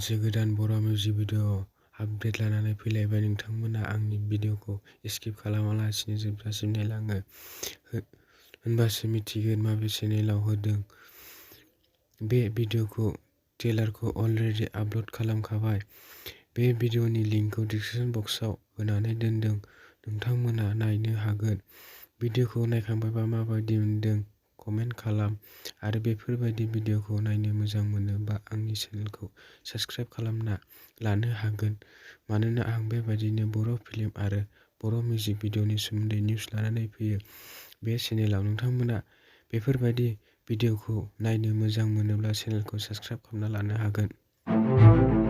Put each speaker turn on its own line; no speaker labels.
मोनसे गोदान बर' music video update लानानै फैलायबाय। नोंथांमोना आंनि भिडिअखौ स्किप खालामालासिनो जोबजासिम नायलाङो, होनबासो मिथिगोन माबे चेनेलाव होदों। बे भिडिअखौ ट्रेलारखौ अलरेडि आपल'ड खालामखाबाय। बे भिडिअनि लिंकखौ डिसक्रिपशन बक्सआव होनानै दोनदों, नोंथांमोना नायनो हागोन। भिडिअखौ नायखांबायबा माबायदि मोनदों कमेन्ट खालाम आरो बेफोरबायदि भिडिअखौ नायनो मोजां मोनोबा आंनि चेनेलखौ साबस्क्राइब खालामना लानो हागोन, मानोना आं बेबायदिनो बर' फिल्म आरो बर' मिउजिक भिडिअनि सोमोन्दै निउस लानानै फैयो बे चेनेलाव। नोंथांमोना बेफोरबायदि भिडिअखौ नायनो मोजां मोनोब्ला चेनेलखौ साबस्क्राइब खालामना लानो हागोन।